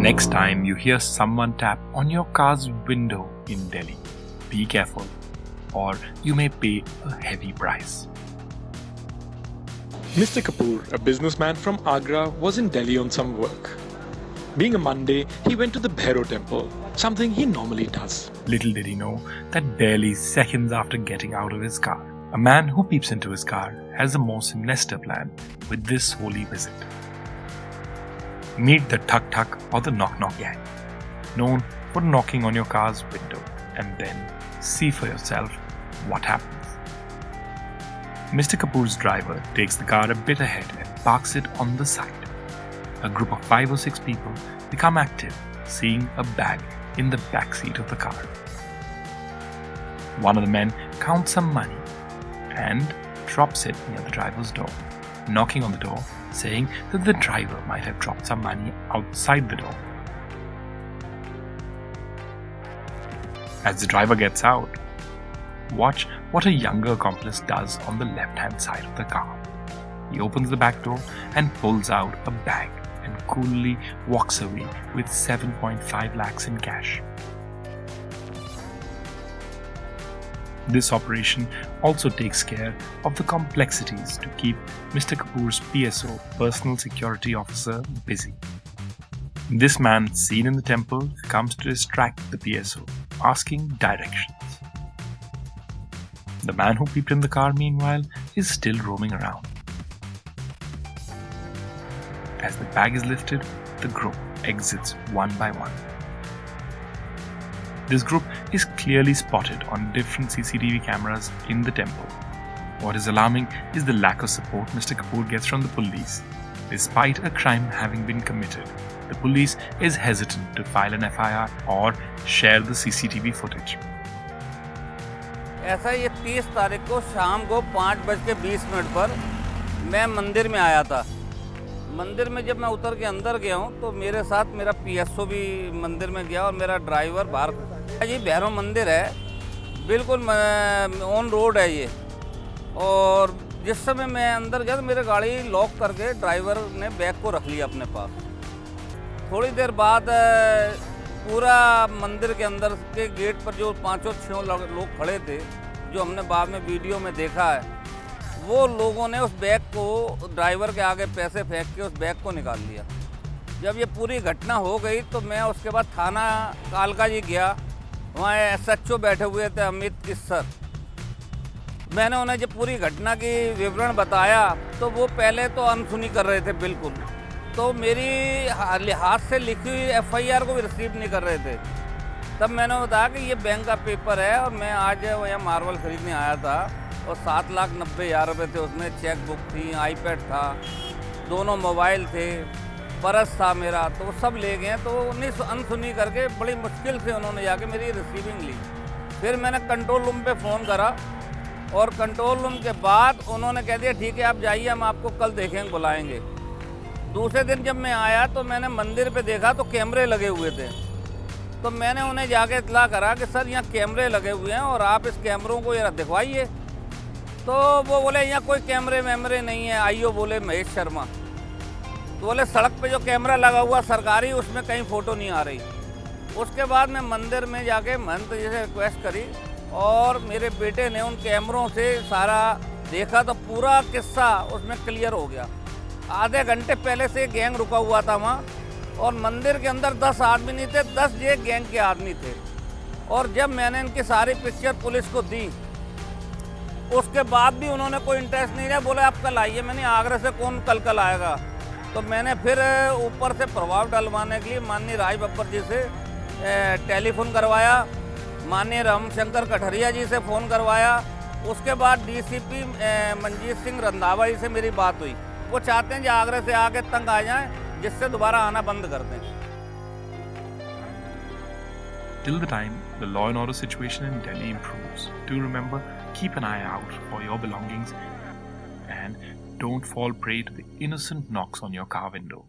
next time you hear someone tap on your car's window in Delhi, be careful, or you may pay a heavy price. Mr. Kapoor, a businessman from Agra, was in Delhi on some work. Being a Monday, he went to the Bhairo temple, something he normally does. Little did he know that barely seconds after getting out of his car, a man who peeps into his car has a more sinister plan with this holy visit. Meet the Thuk Thuk or the Knock Knock gang, known for knocking on your car's window, and then see for yourself what happens. Mr. Kapoor's driver takes the car a bit ahead and parks it on the side. A group of 5 or 6 people become active, seeing a bag in the back seat of the car. One of the men counts some money and drops it near the driver's door, knocking on the door, saying that the driver might have dropped some money outside the door. As the driver gets out, watch what a younger accomplice does on the left-hand side of the car. He opens the back door and pulls out a bag and coolly walks away with 7.5 lakhs in cash. This operation also takes care of the complexities to keep Mr. Kapoor's PSO, personal security officer, busy. This man seen in the temple comes to distract the PSO, asking directions. The man who peeped in the car, meanwhile, is still roaming around. As the bag is lifted, the group exits one by one. This group is clearly spotted on different CCTV cameras in the temple. What is alarming is the lack of support Mr. Kapoor gets from the police. Despite a crime having been committed, the police is hesitant to file an FIR or share the CCTV footage. ऐसा ये 30 तारीख को शाम को 5:20 पर मैं मंदिर में आया था। मंदिर में जब मैं उतर के अंदर गया हूँ तो मेरे साथ मेरा PSO भी मंदिर में गया और मेरा ड्राइवर बाहर। ये भैरव मंदिर है, बिल्कुल ऑन रोड है ये। और जिस समय मैं अंदर गया तो मेरी गाड़ी लॉक करके ड्राइवर ने बैग को रख लिया अपने पास। थोड़ी देर बाद पूरा मंदिर के अंदर के गेट पर जो 5-6 लोग खड़े थे, जो हमने बाद में वीडियो में देखा है, वो लोगों ने उस बैग को ड्राइवर के आगे पैसे फेंक के उस बैग को निकाल लिया। जब ये पूरी घटना हो गई तो मैं उसके बाद थाना कालका जी गया। वहाँ SHO बैठे हुए थे, अमित किस्सर। मैंने उन्हें जब पूरी घटना की विवरण बताया तो वो पहले तो अनसुनी कर रहे थे बिल्कुल, तो मेरी हाथ से लिखी हुई FIR को भी रिसीव नहीं कर रहे थे। तब मैंने बताया कि ये बैंक का पेपर है और मैं आज यहाँ मार्बल ख़रीदने आया था और 7,90,000 रुपये थे उसमें। चेक बुक थी, iPad था, दोनों मोबाइल थे, पर्स था मेरा, तो सब ले गए। तो उन्हें अनसुनी करके बड़ी मुश्किल से उन्होंने जाके मेरी रिसीविंग ली। फिर मैंने कंट्रोल रूम पे फ़ोन करा और कंट्रोल रूम के बाद उन्होंने कह दिया ठीक है आप जाइए, हम आपको कल देखेंगे, बुलाएंगे। दूसरे दिन जब मैं आया तो मैंने मंदिर पे देखा तो कैमरे लगे हुए थे। तो मैंने उन्हें जाके इत्तला करा कि सर यहाँ कैमरे लगे हुए हैं और आप इस कैमरों को जरा दिखवाइए। तो वो बोले यहाँ कोई कैमरे वैमरे नहीं है। आईओ बोले महेश शर्मा, तो बोले सड़क पे जो कैमरा लगा हुआ सरकारी उसमें कहीं फ़ोटो नहीं आ रही। उसके बाद मैं मंदिर में जाके महंत जी से रिक्वेस्ट करी और मेरे बेटे ने उन कैमरों से सारा देखा तो पूरा किस्सा उसमें क्लियर हो गया। आधे घंटे पहले से गैंग रुका हुआ था वहाँ और मंदिर के अंदर 10 आदमी नहीं थे, 10 ये गैंग के आदमी थे। और जब मैंने इनकी सारी पिक्चर पुलिस को दी उसके बाद भी उन्होंने कोई इंटरेस्ट नहीं लिया। बोले आप कल आइए। मैंने आगरा से कल आएगा। तो मैंने फिर ऊपर से प्रभाव डलवाने के लिए माननीय राज बब्बर जी से टेलीफोन करवाया, माननीय रामशंकर कठरिया जी से फ़ोन करवाया। उसके बाद DCP मंजीत सिंह रंधावा जी से मेरी बात हुई। वो चाहते हैं कि आगरा से आके तंग आ जाएं, जिससे दोबारा आना बंद कर दें। Till the time the law and order situation in Delhi improves, do remember, keep an eye out for your belongings and don't fall prey to the innocent knocks on your car window.